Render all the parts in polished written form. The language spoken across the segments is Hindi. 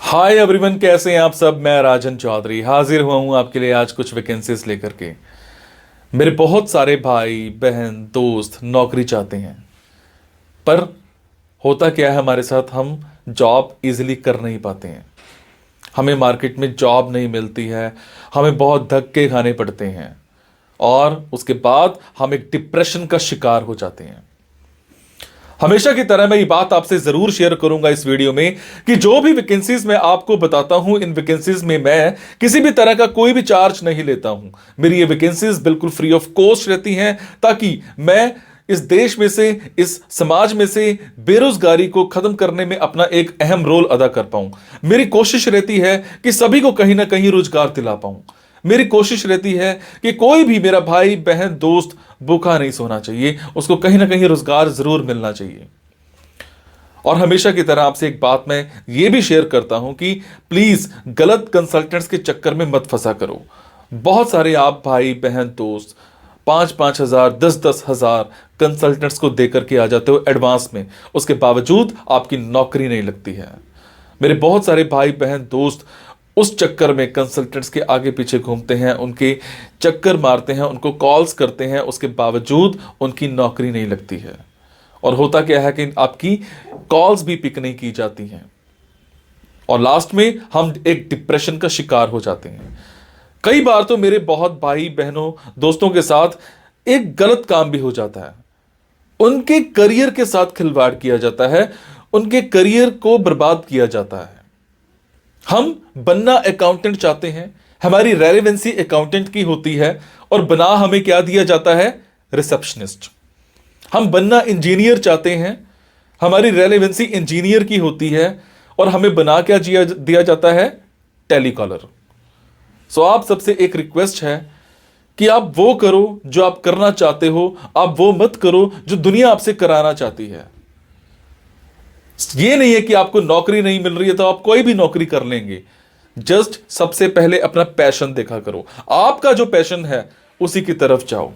हाय एवरीवन, कैसे हैं आप सब। मैं राजन चौधरी हाजिर हुआ हूं आपके लिए आज कुछ वैकेंसीज लेकर के। मेरे बहुत सारे भाई बहन दोस्त नौकरी चाहते हैं, पर होता क्या है हमारे साथ, हम जॉब इजीली कर नहीं पाते हैं। हमें मार्केट में जॉब नहीं मिलती है, हमें बहुत धक्के खाने पड़ते हैं और उसके बाद हम एक डिप्रेशन का शिकार हो जाते हैं। हमेशा की तरह मैं ये बात आपसे जरूर शेयर करूंगा इस वीडियो में कि जो भी वैकेंसीज मैं आपको बताता हूं, इन वैकेंसीज में मैं किसी भी तरह का कोई भी चार्ज नहीं लेता हूं। मेरी ये वैकेंसीज बिल्कुल फ्री ऑफ कॉस्ट रहती हैं, ताकि मैं इस देश में से, इस समाज में से बेरोजगारी को खत्म करने में अपना एक अहम रोल अदा कर पाऊं। मेरी कोशिश रहती है कि सभी को कहीं ना कहीं रोजगार दिला पाऊं। मेरी कोशिश रहती है कि कोई भी मेरा भाई बहन दोस्त भूखा नहीं सोना चाहिए, उसको कहीं ना कहीं रोजगार जरूर मिलना चाहिए। और हमेशा की तरह आपसे एक बात मैं ये भी शेयर करता हूं कि प्लीज गलत कंसल्टेंट्स के चक्कर में मत फंसा करो। बहुत सारे आप भाई बहन दोस्त 5,000 10,000 कंसल्टेंट्स को देकर के आ जाते हो एडवांस में, उसके बावजूद आपकी नौकरी नहीं लगती है। मेरे बहुत सारे भाई बहन दोस्त उस चक्कर में कंसल्टेंट्स के आगे पीछे घूमते हैं, उनके चक्कर मारते हैं, उनको कॉल्स करते हैं, उसके बावजूद उनकी नौकरी नहीं लगती है। और होता क्या है कि आपकी कॉल्स भी पिक नहीं की जाती हैं और लास्ट में हम एक डिप्रेशन का शिकार हो जाते हैं। कई बार तो मेरे बहुत भाई बहनों दोस्तों के साथ एक गलत काम भी हो जाता है। उनके करियर के साथ खिलवाड़ किया जाता है, उनके करियर को बर्बाद किया जाता है। हम बनना अकाउंटेंट चाहते हैं, हमारी रेलेवेंसी अकाउंटेंट की होती है और बना हमें क्या दिया जाता है, रिसेप्शनिस्ट। हम बनना इंजीनियर चाहते हैं, हमारी रेलेवेंसी इंजीनियर की होती है और हमें बना क्या दिया जाता है, टेलीकॉलर। सो आप सबसे एक रिक्वेस्ट है कि आप वो करो जो आप करना चाहते हो, आप वो मत करो जो दुनिया आपसे कराना चाहती है। ये नहीं है कि आपको नौकरी नहीं मिल रही है तो आप कोई भी नौकरी कर लेंगे। जस्ट सबसे पहले अपना पैशन देखा करो, आपका जो पैशन है उसी की तरफ जाओ।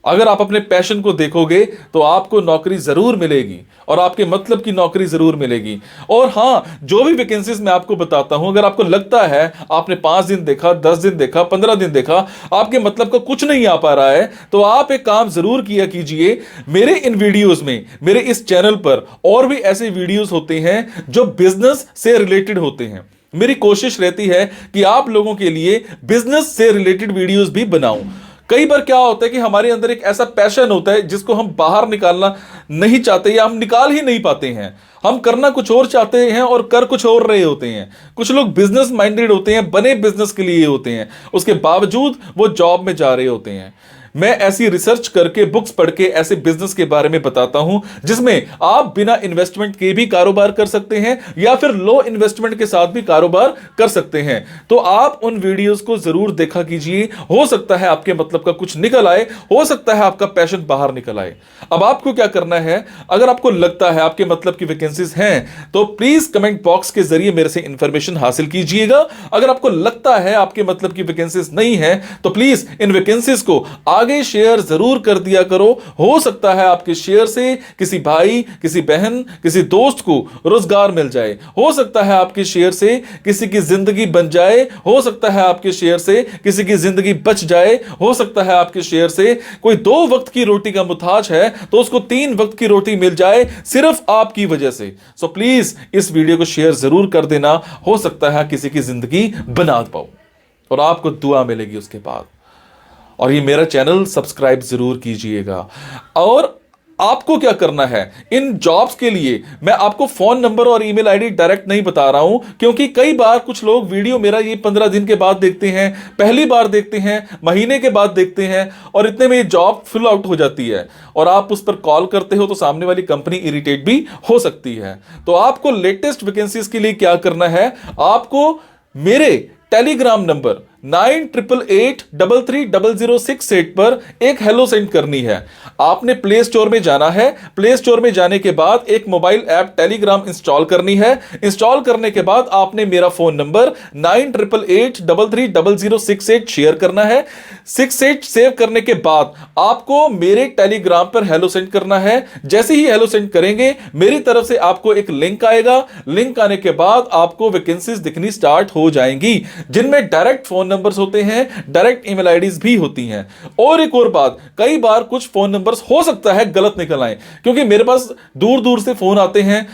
अगर आप अपने पैशन को देखोगे तो आपको नौकरी जरूर मिलेगी और आपके मतलब की नौकरी जरूर मिलेगी। और हां, जो भी वैकेंसीज मैं आपको बताता हूं, अगर आपको लगता है आपने 5 दिन देखा, 10 दिन देखा, 15 दिन देखा, आपके मतलब का कुछ नहीं आ पा रहा है, तो आप एक काम जरूर किया कीजिए। मेरे इन वीडियोस में, मेरे इस चैनल पर और भी ऐसे वीडियोस होते हैं जो बिजनेस से रिलेटेड होते हैं। मेरी कोशिश रहती है कि आप लोगों के लिए बिजनेस से रिलेटेड वीडियोस भी बनाऊं। कई बार क्या होता है कि हमारे अंदर एक ऐसा पैशन होता है जिसको हम बाहर निकालना नहीं चाहते या हम निकाल ही नहीं पाते हैं। हम करना कुछ और चाहते हैं और कर कुछ और रहे होते हैं। कुछ लोग बिजनेस माइंडेड होते हैं, बने बिजनेस के लिए होते हैं, उसके बावजूद वो जॉब में जा रहे होते हैं। मैं ऐसी रिसर्च करके, बुक्स पढ़ के ऐसे बिजनेस के बारे में बताता हूं जिसमें आप बिना इन्वेस्टमेंट के भी कारोबार कर सकते हैं या फिर लो इन्वेस्टमेंट के साथ भी कारोबार कर सकते हैं। तो आप उन वीडियोस को जरूर देखा कीजिए। हो सकता है आपके मतलब का कुछ निकल आए, हो सकता है आपका पैशन बाहर निकल आए। अब आपको क्या करना है, अगर आपको लगता है आपके मतलब की वैकेंसीज हैं तो प्लीज कमेंट बॉक्स के जरिए मेरे से इंफॉर्मेशन हासिल कीजिएगा। अगर आपको लगता है आपके मतलब की वैकेंसीज नहीं है तो प्लीज इन वैकेंसीज को आगे शेयर जरूर कर दिया करो। हो सकता है आपके शेयर से किसी भाई, किसी बहन, किसी दोस्त को रोजगार मिल जाए। हो सकता है आपके शेयर से किसी की जिंदगी बन जाए। हो सकता है आपके शेयर से किसी की जिंदगी बच जाए। हो सकता है आपके शेयर से कोई 2 वक्त की रोटी का मुताज है तो उसको 3 वक्त की रोटी मिल जाए, सिर्फ आपकी वजह से। सो प्लीज इस वीडियो को शेयर जरूर कर देना। हो सकता है किसी की जिंदगी बना पाओ और आपको दुआ मिलेगी उसके बाद। और ये मेरा चैनल सब्सक्राइब जरूर कीजिएगा। और आपको क्या करना है, इन जॉब्स के लिए मैं आपको फोन नंबर और ईमेल आईडी डायरेक्ट नहीं बता रहा हूं, क्योंकि कई बार कुछ लोग वीडियो मेरा ये 15 दिन के बाद देखते हैं, पहली बार देखते हैं, महीने के बाद देखते हैं और इतने में ये जॉब फिल आउट हो जाती है और आप उस पर कॉल करते हो तो सामने वाली कंपनी इरिटेट भी हो सकती है। तो आपको लेटेस्ट वैकेंसीज के लिए क्या करना है, आपको मेरे टेलीग्राम नंबर 9888330068 पर एक हेलो सेंड करनी है। आपने प्ले स्टोर में जाना है, प्ले स्टोर में जाने के बाद एक मोबाइल ऐप टेलीग्राम इंस्टॉल करनी है। इंस्टॉल करने के बाद आपने मेरा फोन नंबर 9888330068 शेयर करना है। 68 सेव करने के बाद आपको मेरे टेलीग्राम पर हेलो सेंड करना है। जैसे ही हेलो सेंड करेंगे मेरी तरफ से आपको एक लिंक आएगा। लिंक आने के बाद आपको वैकेंसीज दिखनी स्टार्ट हो जाएंगी, जिनमें डायरेक्ट फोन नंबर्स होते हैं, डायरेक्ट ईमेल आईडीज भी होती हैं। और एक और बात, कई बार कुछ फोन नंबर्स हो सकता है गलत निकल आए, क्योंकि मेरे पास दूर दूर से फोन आते हैं,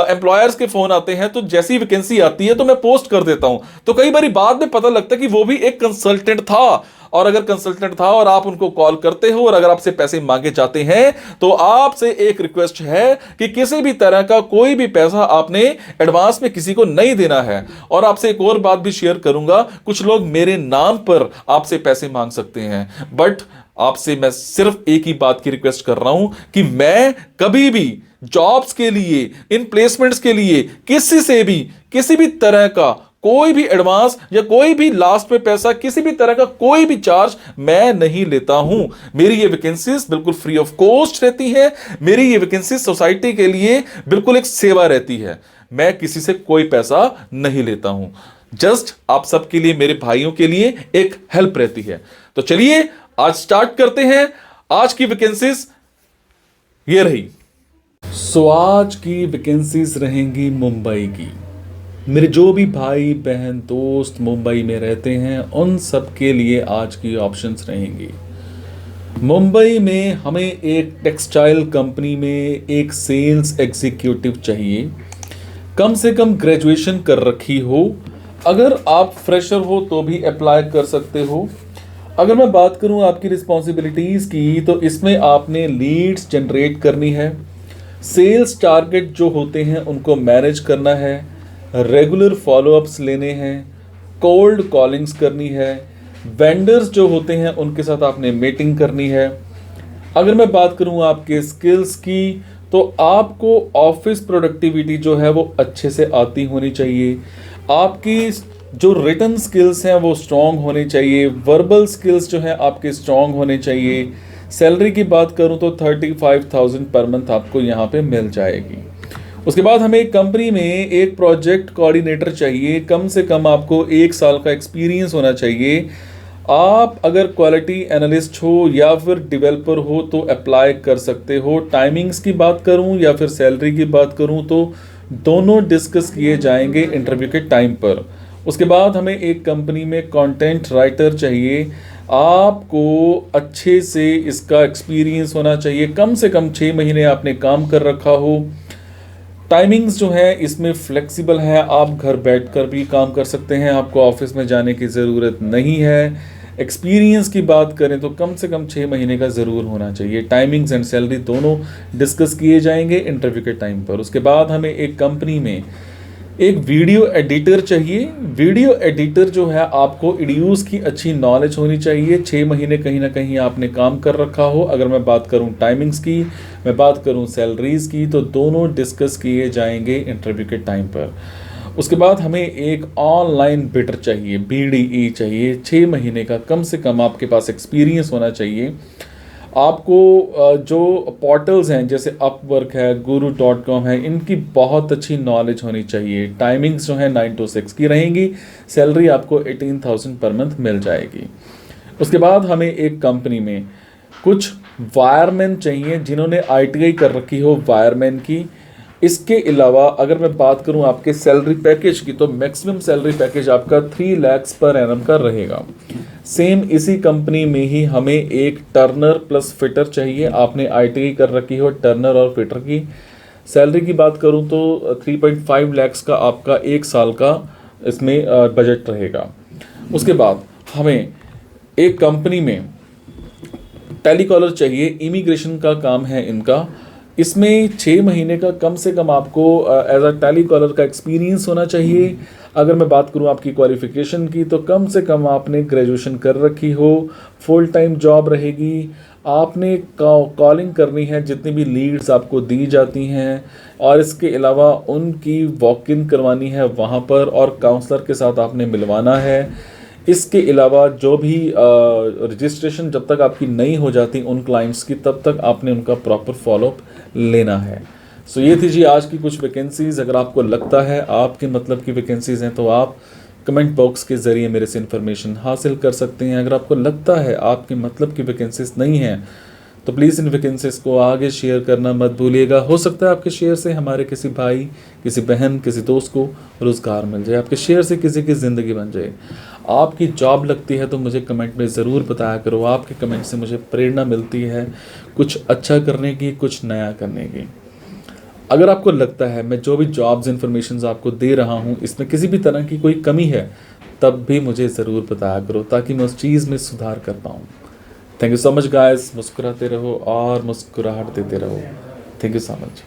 एम्प्लॉयर्स के फोन आते हैं, तो जैसी वैकेंसी आती है तो मैं पोस्ट कर देता हूं। तो कई बार बाद में पता लगता है कि वो भी एक कंसल्टेंट था, और अगर कंसल्टेंट था और आप उनको कॉल करते हो और अगर आपसे पैसे मांगे जाते हैं, तो आपसे एक रिक्वेस्ट है कि किसी भी तरह का कोई भी पैसा आपने एडवांस में किसी को नहीं देना है। और आपसे एक और बात भी शेयर करूंगा, कुछ लोग मेरे नाम पर आपसे पैसे मांग सकते हैं, बट आपसे मैं सिर्फ एक ही बात की रिक्वेस्ट कर रहा हूं कि मैं कभी भी जॉब्स के लिए, इन प्लेसमेंट्स के लिए किसी से भी किसी भी तरह का कोई भी एडवांस या कोई भी लास्ट में पैसा, किसी भी तरह का कोई भी चार्ज मैं नहीं लेता हूं। मेरी ये वैकेंसीज बिल्कुल फ्री ऑफ कॉस्ट रहती है। मेरी ये वैकेंसीज सोसाइटी के लिए बिल्कुल एक सेवा रहती है। मैं किसी से कोई पैसा नहीं लेता हूं, जस्ट आप सबके लिए, मेरे भाइयों के लिए एक हेल्प रहती है। तो चलिए आज स्टार्ट करते हैं। आज की वैकेंसीज ये रही। सो आज की वैकेंसीज रहेंगी मुंबई की। मेरे जो भी भाई बहन दोस्त मुंबई में रहते हैं उन सब के लिए आज की ऑप्शंस रहेंगी। मुंबई में हमें एक टेक्सटाइल कंपनी में एक सेल्स एग्जीक्यूटिव चाहिए। कम से कम ग्रेजुएशन कर रखी हो। अगर आप फ्रेशर हो तो भी अप्लाई कर सकते हो। अगर मैं बात करूं आपकी रिस्पॉन्सिबिलिटीज़ की, तो इसमें आपने लीड्स जनरेट करनी है, सेल्स टारगेट जो होते हैं उनको मैनेज करना है, रेगुलर फॉलोअप्स लेने हैं, कोल्ड कॉलिंग्स करनी है, वेंडर्स जो होते हैं उनके साथ आपने मीटिंग करनी है। अगर मैं बात करूं आपके स्किल्स की, तो आपको ऑफिस प्रोडक्टिविटी जो है वो अच्छे से आती होनी चाहिए। आपकी जो रिटन स्किल्स हैं वो स्ट्रॉन्ग होने चाहिए। वर्बल स्किल्स जो हैं आपके स्ट्रॉन्ग होने चाहिए। सैलरी की बात करूं तो 35,000 पर मंथ आपको यहाँ पे मिल जाएगी। उसके बाद हमें एक कंपनी में एक प्रोजेक्ट कोऑर्डिनेटर चाहिए। कम से कम आपको 1 साल का एक्सपीरियंस होना चाहिए। आप अगर क्वालिटी एनालिस्ट हो या फिर डेवलपर हो तो अप्लाई कर सकते हो। टाइमिंग्स की बात करूं या फिर सैलरी की बात करूं तो दोनों डिस्कस किए जाएंगे इंटरव्यू के टाइम पर। उसके बाद हमें एक कंपनी में कंटेंट राइटर चाहिए। आपको अच्छे से इसका एक्सपीरियंस होना चाहिए। कम से कम 6 महीने आपने काम कर रखा हो। टाइमिंग्स जो है इसमें फ्लेक्सिबल है, आप घर बैठकर भी काम कर सकते हैं, आपको ऑफिस में जाने की ज़रूरत नहीं है। एक्सपीरियंस की बात करें तो कम से कम 6 महीने का ज़रूर होना चाहिए। टाइमिंग्स एंड सैलरी दोनों डिस्कस किए जाएंगे इंटरव्यू के टाइम पर। उसके बाद हमें एक कंपनी में एक वीडियो एडिटर चाहिए। वीडियो एडिटर जो है आपको एडीयूज़ की अच्छी नॉलेज होनी चाहिए। 6 महीने कहीं ना कहीं आपने काम कर रखा हो। अगर मैं बात करूं टाइमिंग्स की, मैं बात करूं सैलरीज़ की, तो दोनों डिस्कस किए जाएंगे इंटरव्यू के टाइम पर। उसके बाद हमें एक ऑनलाइन बिडर चाहिए, BDE चाहिए। 6 महीने का कम से कम आपके पास एक्सपीरियंस होना चाहिए। आपको जो पोर्टल्स हैं जैसे अपवर्क है, guru.com है, इनकी बहुत अच्छी नॉलेज होनी चाहिए। टाइमिंग्स जो है 9 to 6 की रहेंगी। सैलरी आपको 18,000 पर मंथ मिल जाएगी। उसके बाद हमें एक कंपनी में कुछ वायरमैन चाहिए जिन्होंने ITI कर रखी हो वायरमैन की। इसके अलावा अगर मैं बात करूं आपके सैलरी पैकेज की, तो मैक्सिमम सैलरी पैकेज आपका 3 लाख पर एनम का रहेगा। सेम इसी कंपनी में ही हमें एक टर्नर प्लस फिटर चाहिए। आपने ITI कर रखी हो टर्नर और फिटर की। सैलरी की बात करूं तो 3.5 लाख का आपका 1 साल का इसमें बजट रहेगा। उसके बाद हमें एक कंपनी में टेलीकॉलर चाहिए। इमिग्रेशन का काम है इनका। इसमें 6 महीने का कम से कम आपको एज अ टेलीकॉलर का एक्सपीरियंस होना चाहिए। अगर मैं बात करूं आपकी क्वालिफ़िकेशन की, तो कम से कम आपने ग्रेजुएशन कर रखी हो। फुल टाइम जॉब रहेगी। आपने कॉलिंग करनी है जितनी भी लीड्स आपको दी जाती हैं, और इसके अलावा उनकी वॉक इन करवानी है वहाँ पर, और काउंसलर के साथ आपने मिलवाना है। इसके अलावा जो भी रजिस्ट्रेशन जब तक आपकी नहीं हो जाती उन क्लाइंट्स की, तब तक आपने उनका प्रॉपर फॉलोअप लेना है। सो ये थी जी आज की कुछ वैकेंसीज़। अगर आपको लगता है आपके मतलब की वैकेंसीज़ हैं तो आप कमेंट बॉक्स के ज़रिए मेरे से इन्फॉर्मेशन हासिल कर सकते हैं। अगर आपको लगता है आपके मतलब की वैकेंसीज नहीं हैं तो प्लीज़ इन वैकेंसीज को आगे शेयर करना मत भूलिएगा। हो सकता है आपके शेयर से हमारे किसी भाई, किसी बहन, किसी दोस्त को रोज़गार मिल जाए, आपके शेयर से किसी की ज़िंदगी बन जाए। आपकी जॉब लगती है तो मुझे कमेंट में ज़रूर बताया करो। आपके कमेंट से मुझे प्रेरणा मिलती है कुछ अच्छा करने की, कुछ नया करने की। अगर आपको लगता है मैं जो भी जॉब्स इन्फॉर्मेशन आपको दे रहा हूँ इसमें किसी भी तरह की कोई कमी है, तब भी मुझे ज़रूर बताया करो ताकि मैं उस चीज़ में सुधार कर पाऊँ। Thank you so much guys. मुस्कुराते रहो और मुस्कुराहट देते रहो। Thank you so much.